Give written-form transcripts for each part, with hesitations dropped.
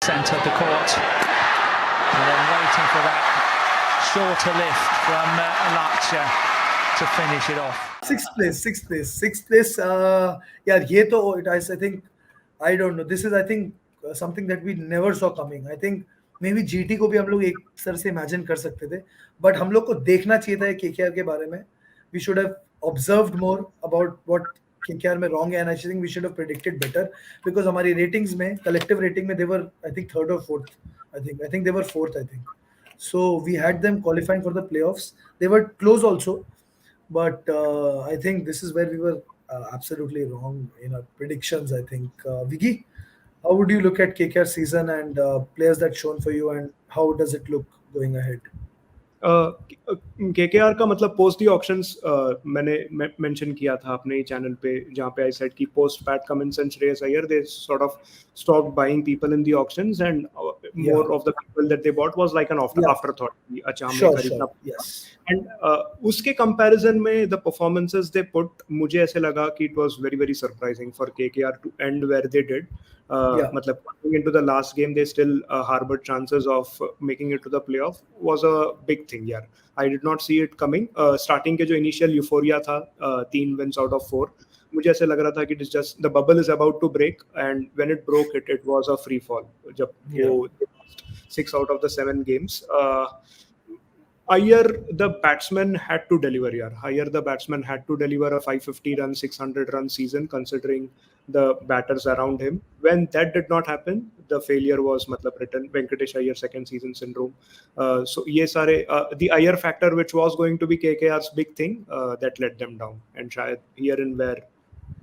centre of the court, and then waiting for that shorter lift from Alacha to finish it off. Sixth place. Yeah, ये तो I think I don't know. This is I think something that we never saw coming. I think maybe GT को भी हम लोग एक तरह से imagine कर सकते थे, but हम लोग को देखना चाहिए था KKR के बारे में. We should have observed more about what KKR में wrong है, and I think we should have predicted better because हमारी ratings में collective rating में they were I think third or fourth. I think they were fourth. I think so. We had them qualifying for the playoffs. They were close also, but I think this is where we were absolutely wrong in our predictions. I think Vicky, how would you look at KKR season and players that shown for you, and how does it look going ahead? KKR का मतलब post the auctions मैंने mention किया था अपने channel पे, जहाँ पे I said कि post Pat Cummins and Shreyas Iyer they sort of stopped buying people in the auctions and more of the people that they bought was like an afterthought कि अच्छा हमने खरीदना. एंड उसके कंपैरिजन में द परफॉर्मेंसेस दे पुट, मुझे ऐसे लगा कि it was very very surprising for KKR to end where they did. मतलब going into the last game they still harbored chances of making it to the playoff was a big thing. Yeah, I did not see it coming. Starting के जो initial euphoria था 3 wins out of 4, मुझे ऐसे लग रहा था कि it is just the bubble is about to break, and when it broke it was a free fall. जब वो 6 out of the 7 games. Iyer, the batsman had to deliver. Iyer, the batsman had to deliver a 550 run, 600 run season considering the batters around him. When that did not happen, the failure was written. Venkatesh Iyer second season syndrome. So ye sare the Iyer factor, which was going to be KKR's big thing, that let them down. And shayad here and where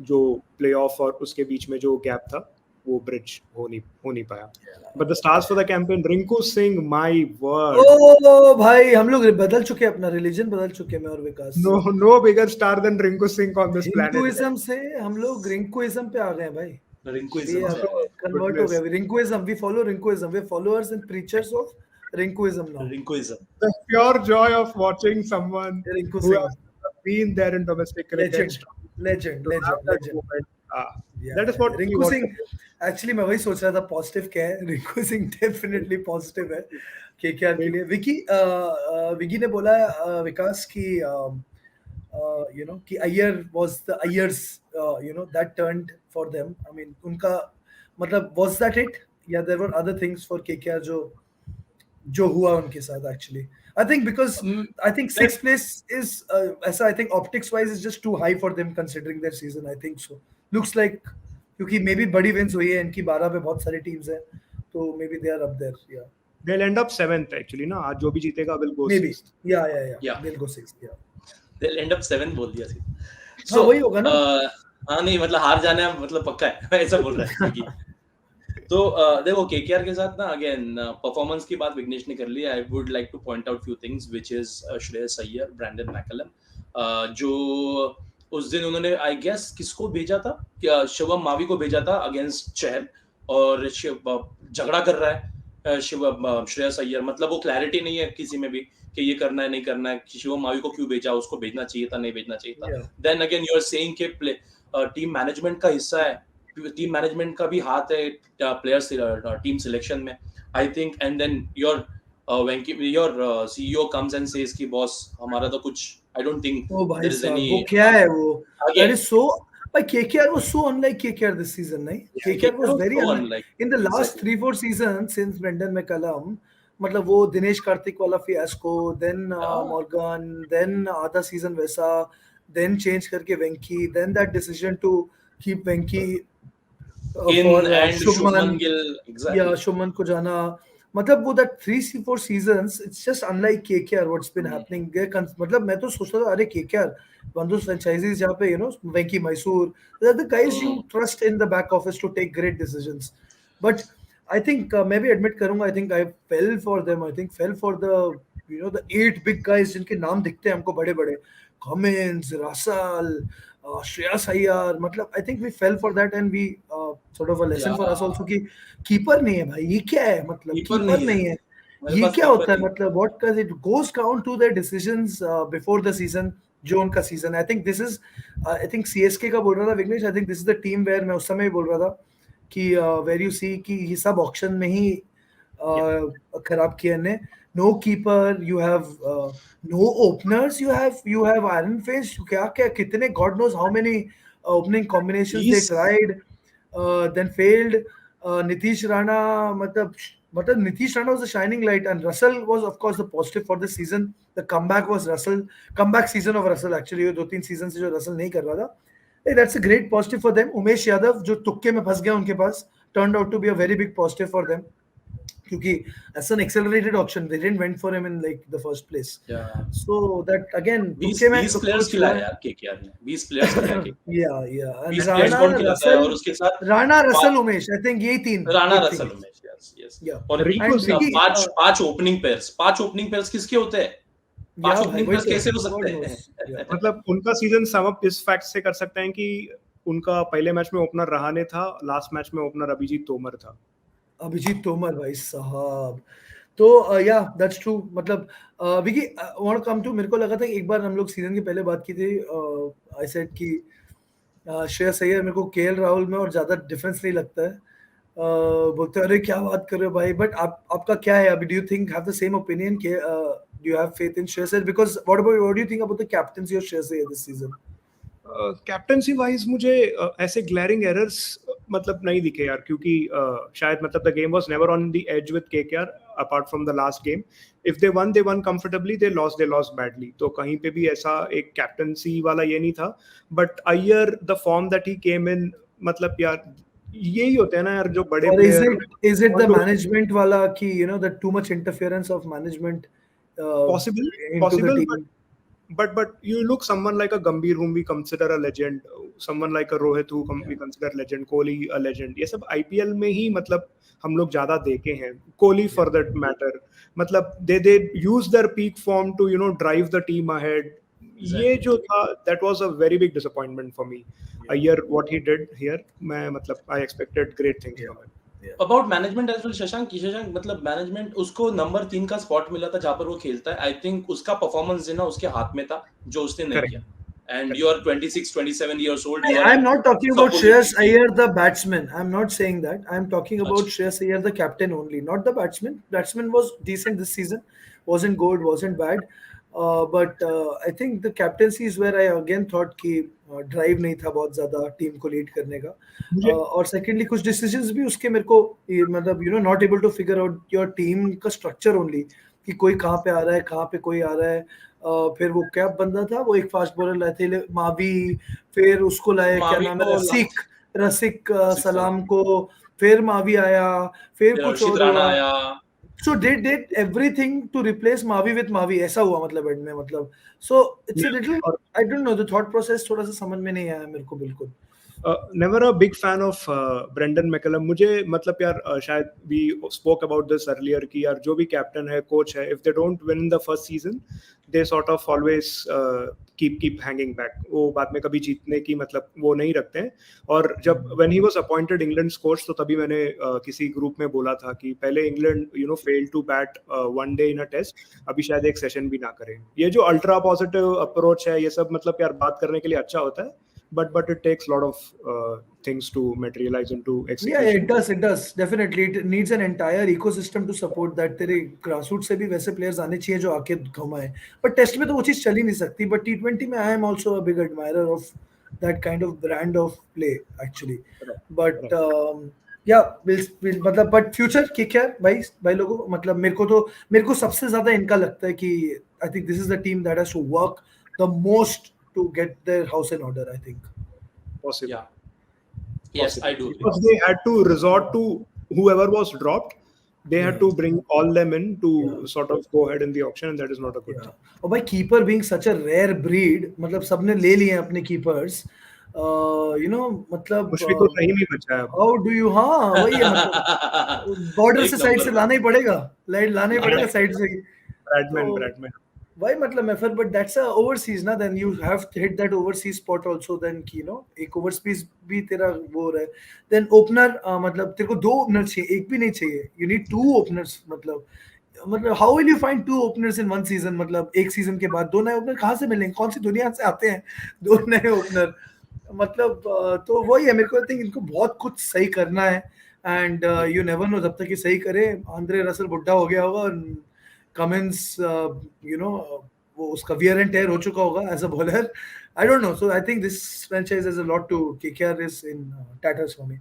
जो playoff और उसके बीच में जो gap था वो bridge हो नहीं पाया. But the stars for the campaign, Rinku Singh, my word. Oh भाई, हम लोग बदल चुके, अपना रिलीजन बदल चुके मैं और विकास. No bigger star than Rinku Singh on this planet. Rinkuism से हम लोग Rinkuism पे आ गए भाई. Rinkuism convert हो गया. Rinkuism, we follow Rinkuism. We're followers and preachers of Rinkuism now. Rinkuism. The pure joy of watching someone Rinku who Singh. has been there in domestic cricket. Legend. That is what Rinku Singh. Actually मैं वही सोच रहा था positive क्या है. Rinku Singh definitely positive है KKR के लिए. विकी ने बोला विकास की कि Iyer was the Ayers that turned for them. I mean उनका मतलब was that it? Yeah, there were other things for KKR जो हुआ उनके साथ actually. I think because I think 6th place is ऐसा I think optics wise is just too high for them considering their season. I think so. Looks like क्योंकि may be बड़ी wins हुई है इनकी 12 पे बहुत सारी टीम्स हैं तो maybe they are up there. या they'll end up 7th actually ना. आज जो भी जीतेगा will go 6th. या they'll go 6th. या they'll end up 7th बोल दिया सी. So वही होगा ना. हाँ नहीं मतलब हार जाना मतलब पक्का है ऐसा बोल रहा है. तो देखो KKR के साथ ना अगेन परफॉर्मेंस की बात विघ्नेश ने कर ली. I would like to point out few things which is Shreyas Iyer, Brendon McCullum, जो उस दिन उन्होंने आई गेस किसको भेजा था, क्या शिवम मावी को भेजा था अगेंस्ट चहल, और झगड़ा कर रहा है श्रेयस अय्यर. मतलब वो क्लैरिटी नहीं है किसी में भी कि ये करना है नहीं करना है, कि शिवम मावी को क्यों भेजा, उसको भेजना चाहिए था नहीं भेजना चाहिए था. Then again you are saying कि टीम मैनेजमेंट का हिस्सा है, टीम मैनेजमेंट का भी हाथ है प्लेयर्स टीम सिलेक्शन में I think. And then your CEO comes and says कि बॉस हमारा तो कुछ I don't think there is any. वो क्या है वो? That is so. But KKR was so unlike KKR this season, नहीं? KKR was very unlike. In the last 3-4 seasons since Brendan McCullum, मतलब वो दिनेश कार्तिक वाला fiasco, then Morgan, then आधा season वैसा, then change करके Venki, then that decision to keep Venki and Shubman Gill. Exactly. Yeah, Shubman को जाना. मतलब वो that 3-4 seasons, it's just unlike KKR what's been happening. मतलब मैं तो सोचता था अरे KKR one of those franchises जहाँ पे Venki, Mysore, they're the guys you trust in the back office to take great decisions. But I think मैं भी admit करूँगा, I think I fell for them. I think fell for the the 8 big guys जिनके नाम दिखते हैं हमको बड़े-बड़े, Cummins, Russell, Shreyas Iyer. मतलब I think we fell for that, and we sort of a lesson for us also कि keeper नहीं है भाई, ये क्या है, मतलब कीपर नहीं है, ये क्या होता है, मतलब what does it goes down to their decisions before the season, जो उनका season. I think this is I think CSK का बोल रहा था Vighnesh, I think this is the team where मैं उस समय बोल रहा था कि वेर यू सी कि ये सब ऑक्शन में ही खराब किया ने. No keeper, you have no openers, you have Iron Fist, क्या क्या कितने God knows how many opening combinations they He's- tried, then failed. Nitish Rana, मतलब Nitish Rana was a shining light, and Russell was of course the positive for this season. The comeback was comeback season of Russell actually. ये 2-3 season से जो Russell नहीं कर रहा था, hey, that's a great positive for them. Umesh Yadav जो तुक्के में फंस गया उनके पास, turned out to be a very big positive for them. क्योंकि as an accelerated auction, they didn't went for him in like the first place. Yeah. So that again, 20 तुक्के में 20 players खिलाया यार केकेआर ने, 20 प्लेयर्स खिलाया KKR. yeah. And 20 players कौन खिलाता है, और उसके साथ Rana, Russell, Umesh, I think यही तीन. Rana I Russell think. Umesh, yes. Yeah. और Rico Vicky, पांच ओपनिंग पेयर्स किसके होते हैं? पांच Yeah, ओपनिंग भाई, पेयर्स वही कैसे हो तो, सकते God हैं? knows. Yeah. मतलब उनका सीजन सम अप इस फैक्ट से कर सकते हैं कि उनका पहले मैच में ओपनर रहाणे था, लास्ट मैच में ओपनर अभिजीत तोमर था. अभिजीत तोमर भाई साहब. तो या दैट्स ट्रू. मतलब विकी वांट कम टू, मेरे को लगा था कि एक बार हम लोग सीजन के पहले बात की थी, आई सेड कि श्रेयस अय्यर मेरे को केएल राहुल में और ज्यादा डिफरेंस नहीं लगता है. बोलते अरे क्या बात कर रहे हो भाई, बट आपका क्या है अभी? Do you think have the same opinion के do you have faith in Shreyas Iyer? Because what do you think about the captaincy of Shreyas Iyer this season? Captaincy wise मुझे ऐसे ग्लैरिंग एरर्स मतलब नहीं दिखे यार, क्योंकि शायद मतलब the game was never on the edge with KKR apart from the last game. If they won comfortably, they lost badly. तो कहीं पे भी ऐसा एक कैप्टनसी वाला ये नहीं था. But Iyer, the form that he came in, मतलब यार यही होते हैं ना यार जो बड़े Or player. is it the management वाला कि you know the too much interference of management Possible, into the team? but you look someone like a Gambhir whom we consider a legend, someone like a Rohit who we consider legend, Kohli a legend. ये सब IPL में ही मतलब हम लोग ज्यादा देखे हैं. Kohli for that matter, मतलब they use their peak form to drive the team ahead. ये जो था, that was a very big disappointment for me. Aiyar, what he did here, मैं मतलब I expected great things from him. About management as well, Shashank मतलब management, उसको number 3 का spot मिला था जहां पर वो खेलता है. आई थिंक उसका परफॉर्मेंस जो ना उसके हाथ में था, जो उसने नहीं किया. And you are 26 27 years old. I'm not talking about Shreyas Iyer the batsman. I'm not saying that. I'm talking about Shreyas Iyer the captain only, not the batsman. Batsman was decent this season, wasn't good, wasn't bad. But I think the captaincy is where I again thought कि drive नहीं था बहुत ज्यादा team को lead करने का. और secondly कुछ डिसीजंस भी उसके मेरे को मतलब not able to figure out your team का स्ट्रक्चर ओनली, कि कोई कहाँ पे आ रहा है, कहाँ पे कोई आ रहा है. फिर वो क्या बंदा था, वो एक फास्ट बॉलर लाए थे मावी, फिर उसको लाए क्या नाम है, रसिक सलाम को, फिर मावी आया, फिर कुछ और आया. So they did everything to replace Mavi with Mavi. ऐसा हुआ मतलब एंड में, मतलब so it's a little, I don't know, the thought process थोड़ा सा समझ में नहीं आया मेरे को बिल्कुल. Never a big fan of Brendan McCullum. मुझे मतलब यार शायद we spoke about this earlier कि यार जो भी कैप्टन है, कोच है, if they don't win in the first season, they sort of always keep hanging back. वो बाद में कभी जीतने की मतलब वो नहीं रखते हैं. और जब when he was appointed England's coach, तो तभी मैंने किसी ग्रुप में बोला था कि पहले England failed to bat one day in a test, अभी शायद एक सेशन भी ना करें. ये जो अल्ट्रा पॉजिटिव अप्रोच है, ये सब मतलब यार बात करने के लिए अच्छा होता है, but it takes a lot of things to materialize into execution. Yeah, it does definitely. It needs an entire ecosystem to support that. तेरे grassroots से भी वैसे players आने चाहिए जो आके घुमाए. But test में तो वो चीज चल ही नहीं सकती. But T20 में I am also a big admirer of that kind of brand of play actually. But yeah, we'll मतलब but future KKR भाई लोगों, मतलब मेरे को सबसे ज्यादा इनका लगता है कि I think this is the team that has to work the most to get their house in order. I think possible. Yeah. Yes, I do. Because they had to resort to whoever was dropped. They had to bring all them in to sort of go ahead in the auction, and that is not a good thing. और भाई keeper being such a rare breed, मतलब सबने ले लिए अपने keepers. मतलब मुश्फिक को कहीं नहीं बचा है. How do you? हाँ वही है, मतलब बॉर्डर से साइड से लाना ही पड़ेगा, लाना ही पड़ेगा साइड से. Bradman. भाई मतलब मैं फिर, but that's a overseas ना, then you have to hit that overseas spot also, then एक overseas भी तेरा वो रहा है. then opener मतलब तेरे को 2 openers चाहिए, एक भी नहीं चाहिए. you need 2 openers. मतलब how will you find 2 openers in one season? मतलब एक सीजन के बाद 2 नए ओपनर कहाँ से मिलेंगे? कौन सी दुनिया से आते हैं 2 नए ओपनर? मतलब तो वही है, मेरे को थिंक इनको बहुत कुछ सही करना है एंड यू नेवर नो, जब तक ये सही करे। आंद्रे रसल बुढ़ा हो गया होगा और कमिंस यू नो वो उसका वियर एंड टेयर हो चुका होगा as a bowler. I don't know, so I think this franchise has a lot to KKR is in tatters for me.